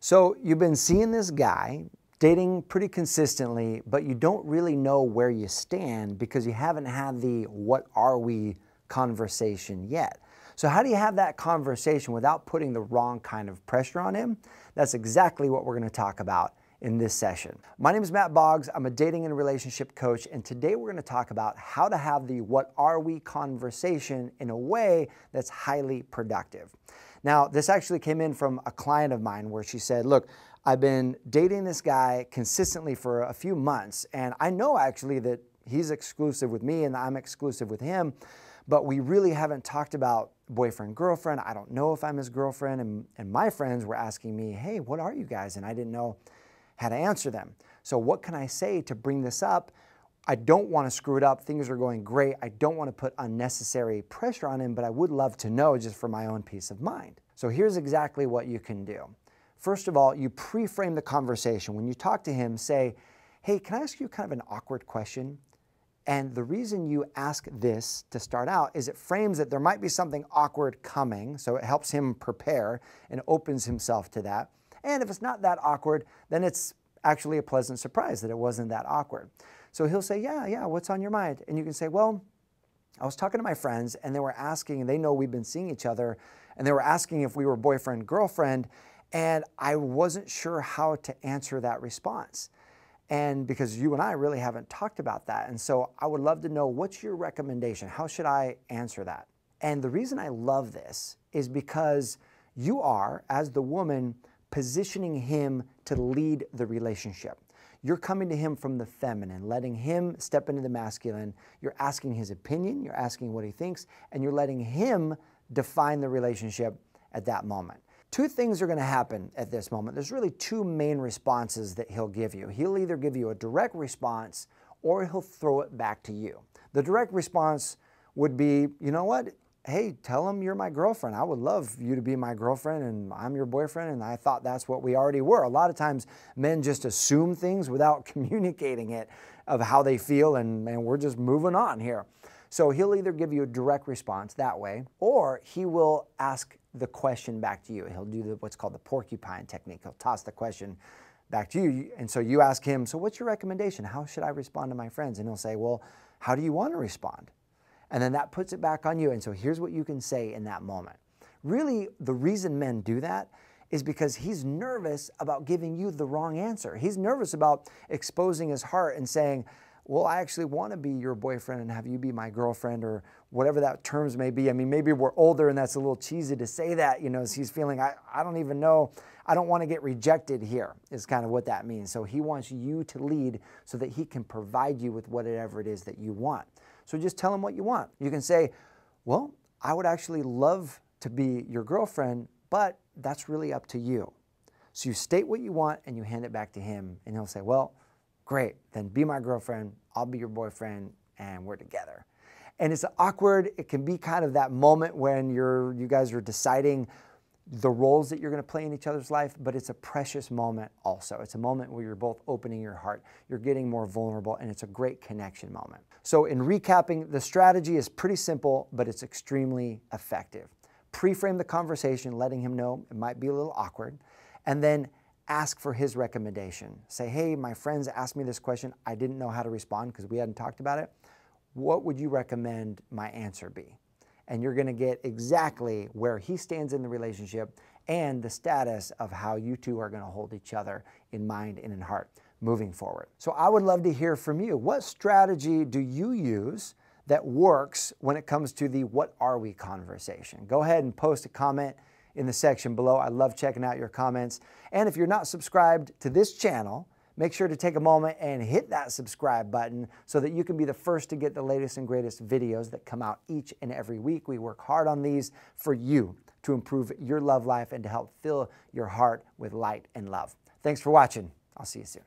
So you've been seeing this guy, dating pretty consistently, but you don't really know where you stand because you haven't had the "what are we" conversation yet. So how do you have that conversation without putting the wrong kind of pressure on him? That's exactly what we're going to talk about in this session. My name is Matt Boggs. I'm a dating and relationship coach, and today we're going to talk about how to have the "what are we" conversation in a way that's highly productive. Now, this actually came in from a client of mine where she said, look, I've been dating this guy consistently for a few months, and I know actually that he's exclusive with me and I'm exclusive with him, but we really haven't talked about boyfriend, girlfriend. I don't know if I'm his girlfriend, and my friends were asking me, hey, what are you guys? And I didn't know how to answer them. So what can I say to bring this up? I don't want to screw it up. Things are going great. I don't want to put unnecessary pressure on him, but I would love to know just for my own peace of mind. So here's exactly what you can do. First of all, you pre-frame the conversation. When you talk to him, say, hey, can I ask you kind of an awkward question? And the reason you ask this to start out is it frames that there might be something awkward coming, so it helps him prepare and opens himself to that. And if it's not that awkward, then it's actually a pleasant surprise that it wasn't that awkward. So he'll say, yeah, what's on your mind? And you can say, well, I was talking to my friends and they were asking, and they know we've been seeing each other, and they were asking if we were boyfriend, girlfriend, and I wasn't sure how to answer that response. And because you and I really haven't talked about that. And so I would love to know, what's your recommendation? How should I answer that? And the reason I love this is because you are, as the woman, positioning him to lead the relationship. You're coming to him from the feminine, letting him step into the masculine. You're asking his opinion, you're asking what he thinks, and you're letting him define the relationship at that moment. Two things are going to happen at this moment. There's really two main responses that he'll give you. He'll either give you a direct response or he'll throw it back to you. The direct response would be, you know what? Hey, tell him you're my girlfriend. I would love you to be my girlfriend and I'm your boyfriend, and I thought that's what we already were. A lot of times men just assume things without communicating it of how they feel, and we're just moving on here. So he'll either give you a direct response that way, or he will ask the question back to you. He'll do what's called the Porcupine Technique. He'll toss the question back to you, and so you ask him, so what's your recommendation? How should I respond to my friends? And he'll say, well, how do you want to respond? And then that puts it back on you. And so here's what you can say in that moment. Really, the reason men do that is because he's nervous about giving you the wrong answer. He's nervous about exposing his heart and saying, well, I actually want to be your boyfriend and have you be my girlfriend, or whatever that terms may be. I mean, maybe we're older and that's a little cheesy to say that, you know, so he's feeling, I don't even know, I don't want to get rejected here, is kind of what that means. So he wants you to lead so that he can provide you with whatever it is that you want. So just tell him what you want. You can say, well, I would actually love to be your girlfriend, but that's really up to you. So you state what you want and you hand it back to him, and he'll say, well, great, then be my girlfriend, I'll be your boyfriend, and we're together. And it's awkward. It can be kind of that moment when you guys are deciding the roles that you're going to play in each other's life, but it's a precious moment also. It's a moment where you're both opening your heart, you're getting more vulnerable, and it's a great connection moment. So in recapping, the strategy is pretty simple, but it's extremely effective. Pre-frame the conversation, letting him know it might be a little awkward, and then ask for his recommendation. Say, hey, my friends asked me this question. I didn't know how to respond because we hadn't talked about it. What would you recommend my answer be? And you're going to get exactly where he stands in the relationship and the status of how you two are going to hold each other in mind and in heart moving forward. So I would love to hear from you. What strategy do you use that works when it comes to the "what are we" conversation? Go ahead and post a comment in the section below. I love checking out your comments. And if you're not subscribed to this channel, make sure to take a moment and hit that subscribe button so that you can be the first to get the latest and greatest videos that come out each and every week. We work hard on these for you to improve your love life and to help fill your heart with light and love. Thanks for watching. I'll see you soon.